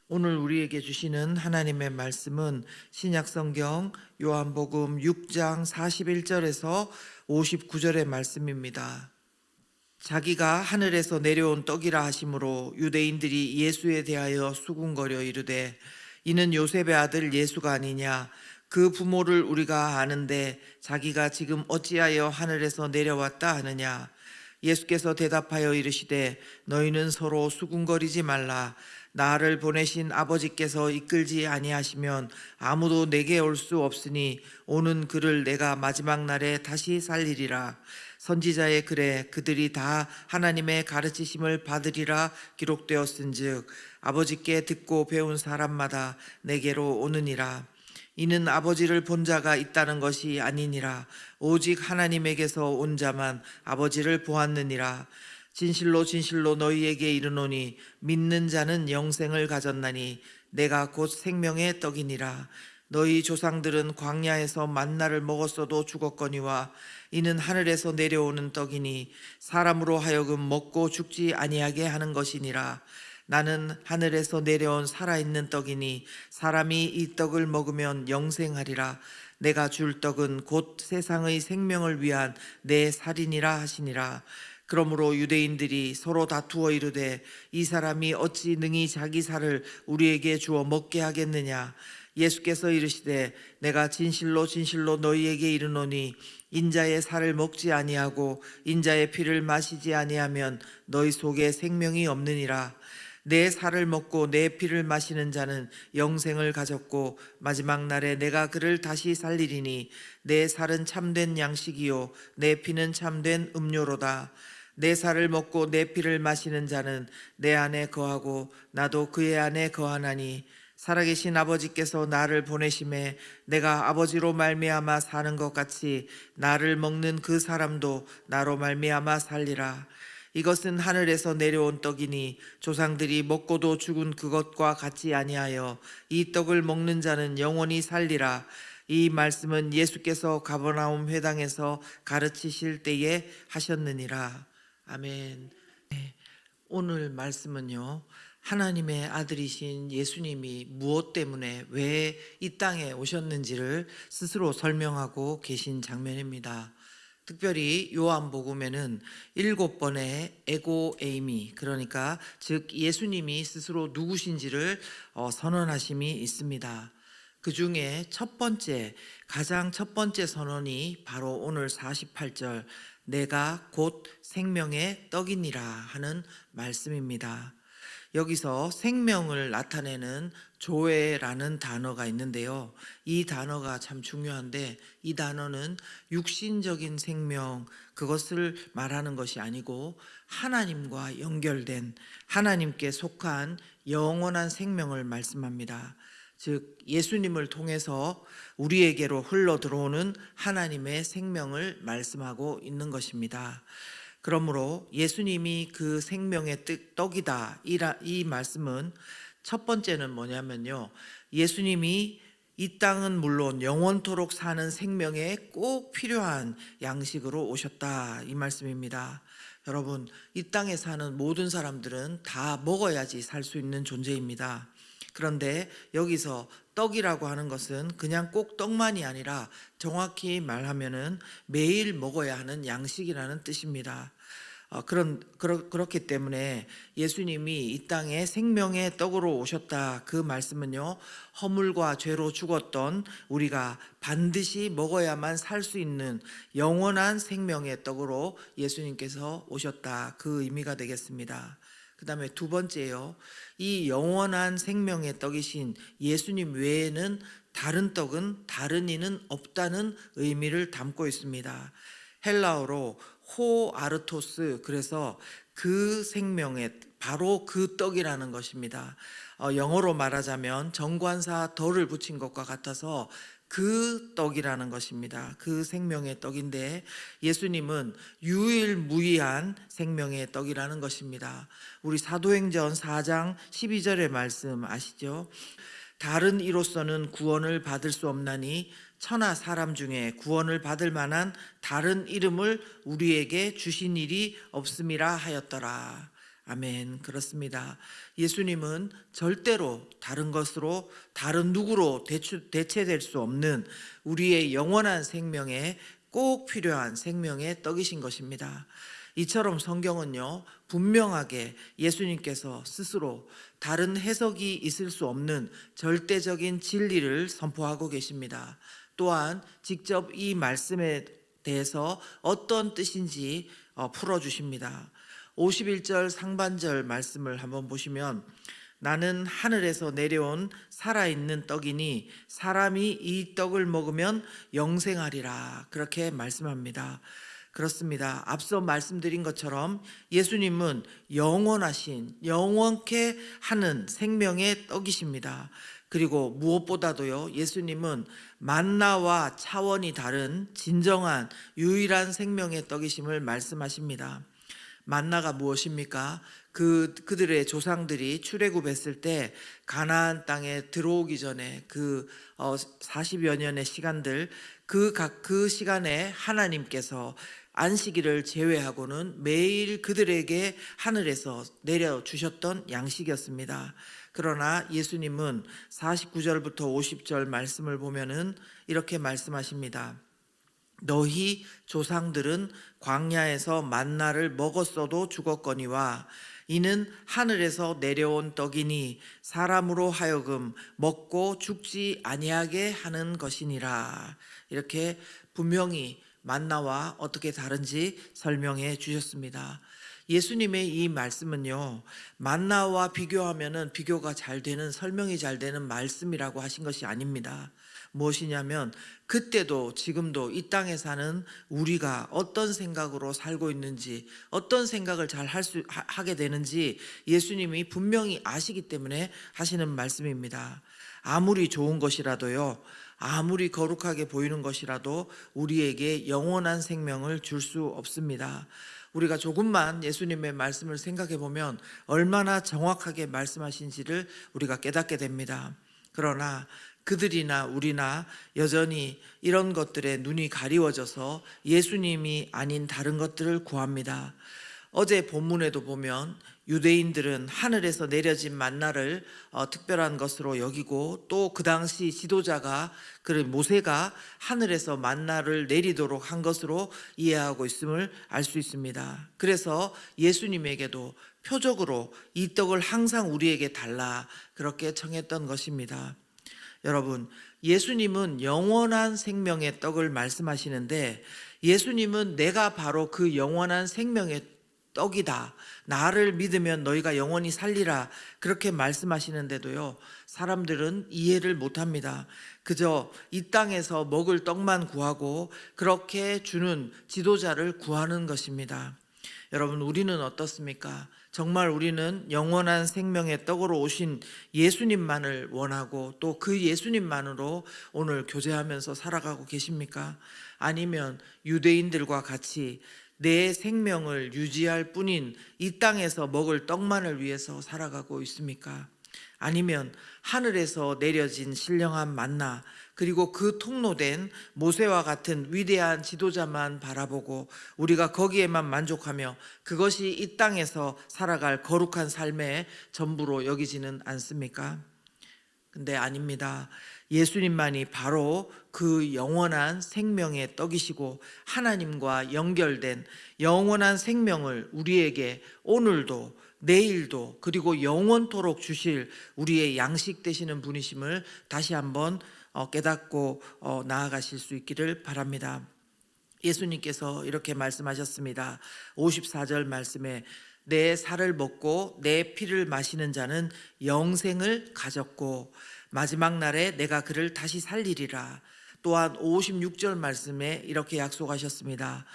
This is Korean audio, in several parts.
오늘 우리에게 주시는 하나님의 말씀은 신약성경 요한복음 6장 41절에서 59절의 말씀입니다. 자기가 하늘에서 내려온 떡이라 하심으로 유대인들이 예수에 대하여 수군거려 이르되 이는 요셉의 아들 예수가 아니냐. 그 부모를 우리가 아는데 자기가 지금 어찌하여 하늘에서 내려왔다 하느냐. 예수께서 대답하여 이르시되 너희는 서로 수군거리지 말라. 나를 보내신 아버지께서 이끌지 아니하시면 아무도 내게 올 수 없으니 오는 그를 내가 마지막 날에 다시 살리리라. 선지자의 글에 그들이 다 하나님의 가르치심을 받으리라 기록되었은즉 아버지께 듣고 배운 사람마다 내게로 오느니라. 이는 아버지를 본 자가 있다는 것이 아니니라. 오직 하나님에게서 온 자만 아버지를 보았느니라. 진실로 진실로 너희에게 이르노니 믿는 자는 영생을 가졌나니 내가 곧 생명의 떡이니라. 너희 조상들은 광야에서 만나를 먹었어도 죽었거니와 이는 하늘에서 내려오는 떡이니 사람으로 하여금 먹고 죽지 아니하게 하는 것이니라. 나는 하늘에서 내려온 살아있는 떡이니 사람이 이 떡을 먹으면 영생하리라. 내가 줄 떡은 곧 세상의 생명을 위한 내 살이니라 하시니라. 그러므로 유대인들이 서로 다투어 이르되 이 사람이 어찌 능히 자기 살을 우리에게 주어 먹게 하겠느냐. 예수께서 이르시되 내가 진실로 진실로 너희에게 이르노니 인자의 살을 먹지 아니하고 인자의 피를 마시지 아니하면 너희 속에 생명이 없느니라. 내 살을 먹고 내 피를 마시는 자는 영생을 가졌고 마지막 날에 내가 그를 다시 살리리니 내 살은 참된 양식이요 내 피는 참된 음료로다. 내 살을 먹고 내 피를 마시는 자는 내 안에 거하고 나도 그의 안에 거하나니 살아계신 아버지께서 나를 보내심에 내가 아버지로 말미암아 사는 것 같이 나를 먹는 그 사람도 나로 말미암아 살리라. 이것은 하늘에서 내려온 떡이니 조상들이 먹고도 죽은 그것과 같지 아니하여 이 떡을 먹는 자는 영원히 살리라. 이 말씀은 예수께서 가버나움 회당에서 가르치실 때에 하셨느니라. 아멘. 오늘 말씀은요, 하나님의 아들이신 예수님이 무엇 때문에 왜 이 땅에 오셨는지를 스스로 설명하고 계신 장면입니다. 특별히 요한복음에는 7번의 에고 에이미, 그러니까 즉 예수님이 스스로 누구신지를 선언하심이 있습니다. 그 중에 가장 첫 번째 선언이 바로 오늘 48절 내가 곧 생명의 떡이니라 하는 말씀입니다. 여기서 생명을 나타내는 조에라는 단어가 있는데요. 이 단어가 참 중요한데 이 단어는 육신적인 생명, 그것을 말하는 것이 아니고 하나님과 연결된 하나님께 속한 영원한 생명을 말씀합니다. 즉 예수님을 통해서 우리에게로 흘러 들어오는 하나님의 생명을 말씀하고 있는 것입니다. 그러므로 예수님이 그 생명의 떡이다, 이 말씀은 첫 번째는 뭐냐면요, 예수님이 이 땅은 물론 영원토록 사는 생명에 꼭 필요한 양식으로 오셨다, 이 말씀입니다. 여러분, 이 땅에 사는 모든 사람들은 다 먹어야지 살 수 있는 존재입니다. 그런데 여기서 떡이라고 하는 것은 그냥 꼭 떡만이 아니라 정확히 말하면은 매일 먹어야 하는 양식이라는 뜻입니다. 그렇기 때문에 예수님이 이 땅에 생명의 떡으로 오셨다, 그 말씀은요, 허물과 죄로 죽었던 우리가 반드시 먹어야만 살 수 있는 영원한 생명의 떡으로 예수님께서 오셨다, 그 의미가 되겠습니다. 그 다음에 두 번째요, 이 영원한 생명의 떡이신 예수님 외에는 다른 떡은 다른 이는 없다는 의미를 담고 있습니다. 헬라어로 호아르토스, 그래서 그 생명의 바로 그 떡이라는 것입니다. 영어로 말하자면 정관사 덜을 붙인 것과 같아서 그 떡이라는 것입니다. 그 생명의 떡인데 예수님은 유일무이한 생명의 떡이라는 것입니다. 우리 사도행전 4장 12절의 말씀 아시죠? 다른 이로서는 구원을 받을 수 없나니 천하 사람 중에 구원을 받을 만한 다른 이름을 우리에게 주신 일이 없음이라 하였더라. 아멘. 그렇습니다. 예수님은 절대로 다른 것으로, 다른 누구로 대체될 수 없는 우리의 영원한 생명에 꼭 필요한 생명의 떡이신 것입니다. 이처럼 성경은요, 분명하게 예수님께서 스스로 다른 해석이 있을 수 없는 절대적인 진리를 선포하고 계십니다. 또한 직접 이 말씀에 대해서 어떤 뜻인지 풀어주십니다. 51절 상반절 말씀을 한번 보시면, 나는 하늘에서 내려온 살아있는 떡이니 사람이 이 떡을 먹으면 영생하리라, 그렇게 말씀합니다. 그렇습니다. 앞서 말씀드린 것처럼 예수님은 영원하신, 영원케 하는 생명의 떡이십니다. 그리고 무엇보다도요, 예수님은 만나와 차원이 다른 진정한 유일한 생명의 떡이심을 말씀하십니다. 만나가 무엇입니까? 그들의 조상들이 출애굽했을 때 가나안 땅에 들어오기 전에 40여 년의 시간들, 그 시간에 하나님께서 안식일을 제외하고는 매일 그들에게 하늘에서 내려주셨던 양식이었습니다. 그러나 예수님은 49절부터 50절 말씀을 보면은 이렇게 말씀하십니다. 너희 조상들은 광야에서 만나를 먹었어도 죽었거니와 이는 하늘에서 내려온 떡이니 사람으로 하여금 먹고 죽지 아니하게 하는 것이니라. 이렇게 분명히 만나와 어떻게 다른지 설명해 주셨습니다. 예수님의 이 말씀은요, 만나와 비교하면은 비교가 잘 되는, 설명이 잘 되는 말씀이라고 하신 것이 아닙니다. 무엇이냐면 그때도 지금도 이 땅에 사는 우리가 어떤 생각으로 살고 있는지, 어떤 생각을 잘 하게 되는지 예수님이 분명히 아시기 때문에 하시는 말씀입니다. 아무리 좋은 것이라도요, 아무리 거룩하게 보이는 것이라도 우리에게 영원한 생명을 줄 수 없습니다. 우리가 조금만 예수님의 말씀을 생각해 보면 얼마나 정확하게 말씀하신지를 우리가 깨닫게 됩니다. 그러나 그들이나 우리나 여전히 이런 것들에 눈이 가리워져서 예수님이 아닌 다른 것들을 구합니다. 어제 본문에도 보면 유대인들은 하늘에서 내려진 만나를 특별한 것으로 여기고, 또 그 당시 지도자가, 모세가 하늘에서 만나를 내리도록 한 것으로 이해하고 있음을 알 수 있습니다. 그래서 예수님에게도 표적으로 이 떡을 항상 우리에게 달라, 그렇게 청했던 것입니다. 여러분, 예수님은 영원한 생명의 떡을 말씀하시는데, 예수님은 내가 바로 그 영원한 생명의 떡이다, 나를 믿으면 너희가 영원히 살리라, 그렇게 말씀하시는데도요, 사람들은 이해를 못합니다. 그저 이 땅에서 먹을 떡만 구하고 그렇게 주는 지도자를 구하는 것입니다. 여러분, 우리는 어떻습니까? 정말 우리는 영원한 생명의 떡으로 오신 예수님만을 원하고 또 그 예수님만으로 오늘 교제하면서 살아가고 계십니까? 아니면 유대인들과 같이 내 생명을 유지할 뿐인 이 땅에서 먹을 떡만을 위해서 살아가고 있습니까? 아니면 하늘에서 내려진 신령한 만나, 그리고 그 통로된 모세와 같은 위대한 지도자만 바라보고 우리가 거기에만 만족하며 그것이 이 땅에서 살아갈 거룩한 삶의 전부로 여기지는 않습니까? 근데 아닙니다. 예수님만이 바로 그 영원한 생명의 떡이시고 하나님과 연결된 영원한 생명을 우리에게 오늘도 내일도 그리고 영원토록 주실 우리의 양식 되시는 분이심을 다시 한번 깨닫고 나아가실 수 있기를 바랍니다. 예수님께서 이렇게 말씀하셨습니다. 54절 말씀에 내 살을 먹고 내 피를 마시는 자는 영생을 가졌고 마지막 날에 내가 그를 다시 살리리라. 또한 56절 말씀에 이렇게 약속하셨습니다.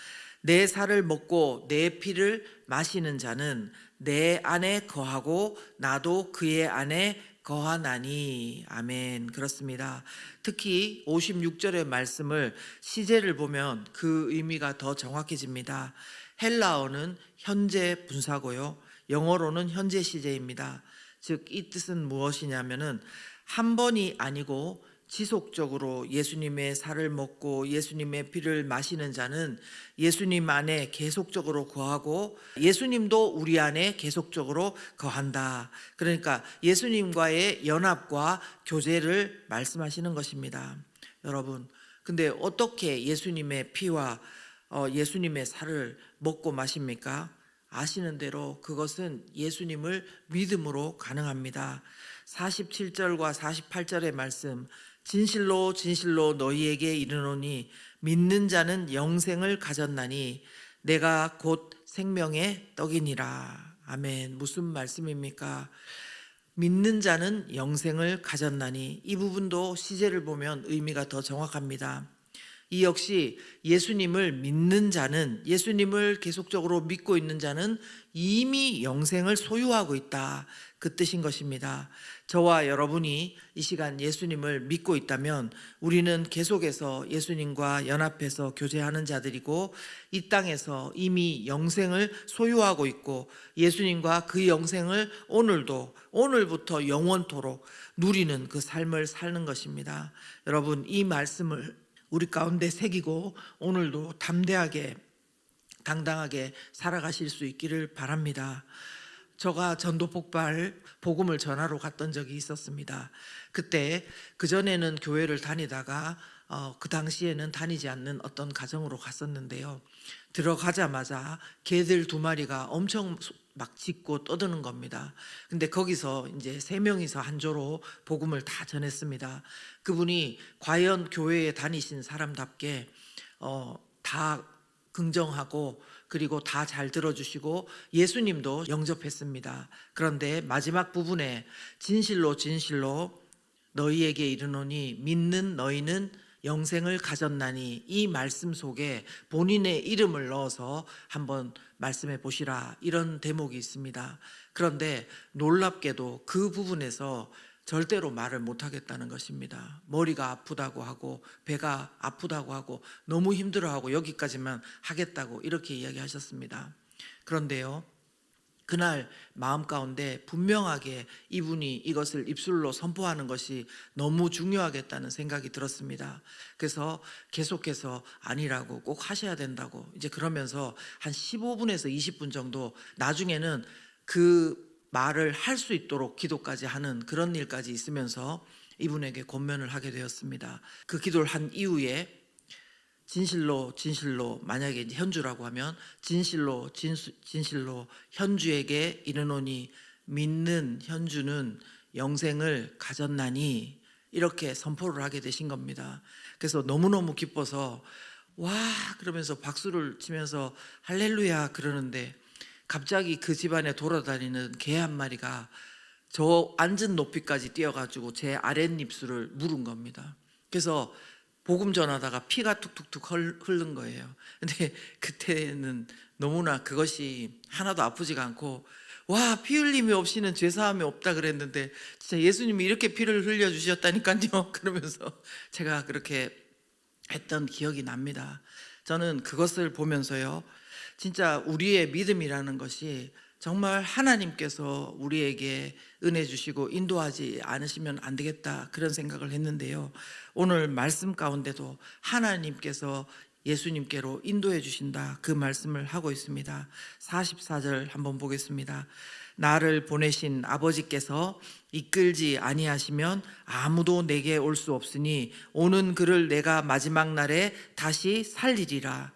내 살을 먹고 내 피를 마시는 자는 내 안에 거하고 나도 그의 안에 거하나니. 아멘. 그렇습니다. 특히 56절의 말씀을 시제를 보면 그 의미가 더 정확해집니다. 헬라어는 현재 분사고요, 영어로는 현재 시제입니다. 즉 이 뜻은 무엇이냐면은 한 번이 아니고 지속적으로 예수님의 살을 먹고 예수님의 피를 마시는 자는 예수님 안에 계속적으로 거하고 예수님도 우리 안에 계속적으로 거한다. 그러니까 예수님과의 연합과 교제를 말씀하시는 것입니다. 여러분, 근데 어떻게 예수님의 피와 예수님의 살을 먹고 마십니까? 아시는 대로 그것은 예수님을 믿음으로 가능합니다. 47절과 48절의 말씀, 진실로 진실로 너희에게 이르노니 믿는 자는 영생을 가졌나니 내가 곧 생명의 떡이니라. 아멘. 무슨 말씀입니까? 믿는 자는 영생을 가졌나니, 이 부분도 시제를 보면 의미가 더 정확합니다. 이 역시 예수님을 믿는 자는, 예수님을 계속적으로 믿고 있는 자는 이미 영생을 소유하고 있다, 그 뜻인 것입니다. 저와 여러분이 이 시간 예수님을 믿고 있다면 우리는 계속해서 예수님과 연합해서 교제하는 자들이고 이 땅에서 이미 영생을 소유하고 있고 예수님과 그 영생을 오늘부터 영원토록 누리는 그 삶을 사는 것입니다. 여러분, 이 말씀을 우리 가운데 새기고 오늘도 담대하게 당당하게 살아가실 수 있기를 바랍니다. 저가 전도 폭발 복음을 전하러 갔던 적이 있었습니다. 그때 그전에는 교회를 다니다가 그 당시에는 다니지 않는 어떤 가정으로 갔었는데요. 들어가자마자 개들 2마리가 엄청 막 짖고 떠드는 겁니다. 근데 거기서 이제 3명이서 한 조로 복음을 다 전했습니다. 그분이 과연 교회에 다니신 사람답게 다 긍정하고 그리고 다 잘 들어주시고 예수님도 영접했습니다. 그런데 마지막 부분에 진실로 진실로 너희에게 이르노니 믿는 너희는 영생을 가졌나니, 이 말씀 속에 본인의 이름을 넣어서 한번 말씀해 보시라, 이런 대목이 있습니다. 그런데 놀랍게도 그 부분에서 절대로 말을 못하겠다는 것입니다. 머리가 아프다고 하고 배가 아프다고 하고 너무 힘들어하고 여기까지만 하겠다고 이렇게 이야기하셨습니다. 그런데요, 그날 마음 가운데 분명하게 이분이 이것을 입술로 선포하는 것이 너무 중요하겠다는 생각이 들었습니다. 그래서 계속해서 아니라고, 꼭 하셔야 된다고, 이제 그러면서 한 15분에서 20분 정도 나중에는 그 말을 할 수 있도록 기도까지 하는 그런 일까지 있으면서 이분에게 권면을 하게 되었습니다. 그 기도를 한 이후에 진실로 진실로, 만약에 현주라고 하면 진실로 진실로 현주에게 이르노니 믿는 현주는 영생을 가졌나니, 이렇게 선포를 하게 되신 겁니다. 그래서 너무너무 기뻐서 와 그러면서 박수를 치면서 할렐루야 그러는데 갑자기 그 집안에 돌아다니는 개 1마리가 저 앉은 높이까지 뛰어가지고 제 아랫입술을 물은 겁니다. 그래서 복음 전하다가 피가 툭툭툭 흐른 거예요. 근데 그때는 너무나 그것이 하나도 아프지가 않고, 와, 피 흘림이 없이는 죄사함이 없다 그랬는데 진짜 예수님이 이렇게 피를 흘려주셨다니까요. 그러면서 제가 그렇게 했던 기억이 납니다. 저는 그것을 보면서요, 진짜 우리의 믿음이라는 것이 정말 하나님께서 우리에게 은혜 주시고 인도하지 않으시면 안 되겠다, 그런 생각을 했는데요. 오늘 말씀 가운데도 하나님께서 예수님께로 인도해 주신다, 그 말씀을 하고 있습니다. 44절 한번 보겠습니다. 나를 보내신 아버지께서 이끌지 아니하시면 아무도 내게 올 수 없으니 오는 그를 내가 마지막 날에 다시 살리리라.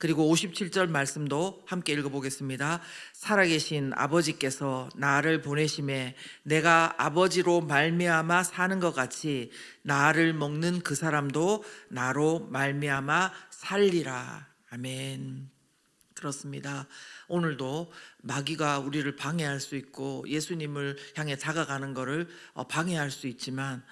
그리고 57절 말씀도 함께 읽어보겠습니다. 살아계신 아버지께서 나를 보내심에 내가 아버지로 말미암아 사는 것 같이 나를 먹는 그 사람도 나로 말미암아 살리라. 아멘. 그렇습니다. 오늘도 마귀가 우리를 방해할 수 있고 예수님을 향해 다가가는 것을 방해할 수 있지만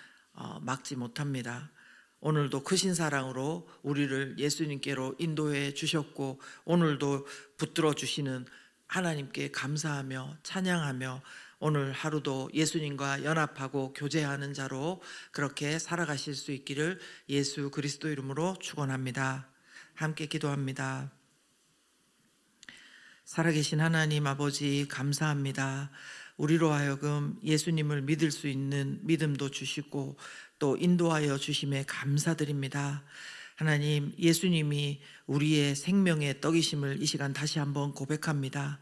막지 못합니다. 오늘도 크신 사랑으로 우리를 예수님께로 인도해 주셨고 오늘도 붙들어 주시는 하나님께 감사하며 찬양하며 오늘 하루도 예수님과 연합하고 교제하는 자로 그렇게 살아가실 수 있기를 예수 그리스도 이름으로 축원합니다. 함께 기도합니다. 살아계신 하나님 아버지, 감사합니다. 우리로 하여금 예수님을 믿을 수 있는 믿음도 주시고 또 인도하여 주심에 감사드립니다. 하나님, 예수님이 우리의 생명의 떡이심을 이 시간 다시 한번 고백합니다.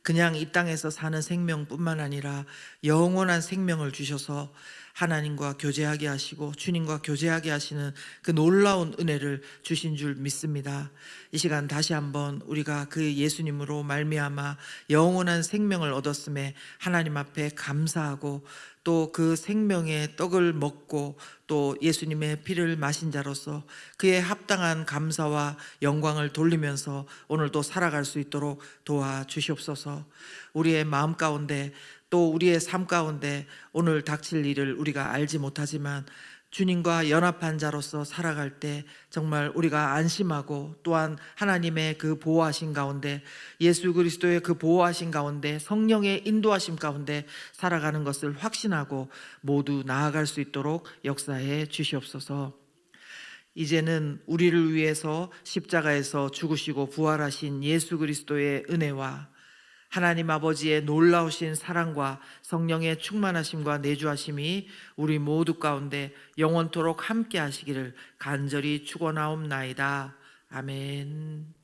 그냥 이 땅에서 사는 생명뿐만 아니라 영원한 생명을 주셔서 하나님과 교제하게 하시고 주님과 교제하게 하시는 그 놀라운 은혜를 주신 줄 믿습니다. 이 시간 다시 한번 우리가 그 예수님으로 말미암아 영원한 생명을 얻었음에 하나님 앞에 감사하고 또 그 생명의 떡을 먹고 또 예수님의 피를 마신 자로서 그의 합당한 감사와 영광을 돌리면서 오늘도 살아갈 수 있도록 도와주시옵소서. 우리의 마음 가운데 또 우리의 삶 가운데 오늘 닥칠 일을 우리가 알지 못하지만 주님과 연합한 자로서 살아갈 때 정말 우리가 안심하고 또한 하나님의 그 보호하신 가운데 예수 그리스도의 그 보호하신 가운데 성령의 인도하심 가운데 살아가는 것을 확신하고 모두 나아갈 수 있도록 역사해 주시옵소서. 이제는 우리를 위해서 십자가에서 죽으시고 부활하신 예수 그리스도의 은혜와 하나님 아버지의 놀라우신 사랑과 성령의 충만하심과 내주하심이 우리 모두 가운데 영원토록 함께 하시기를 간절히 축원하옵나이다. 아멘.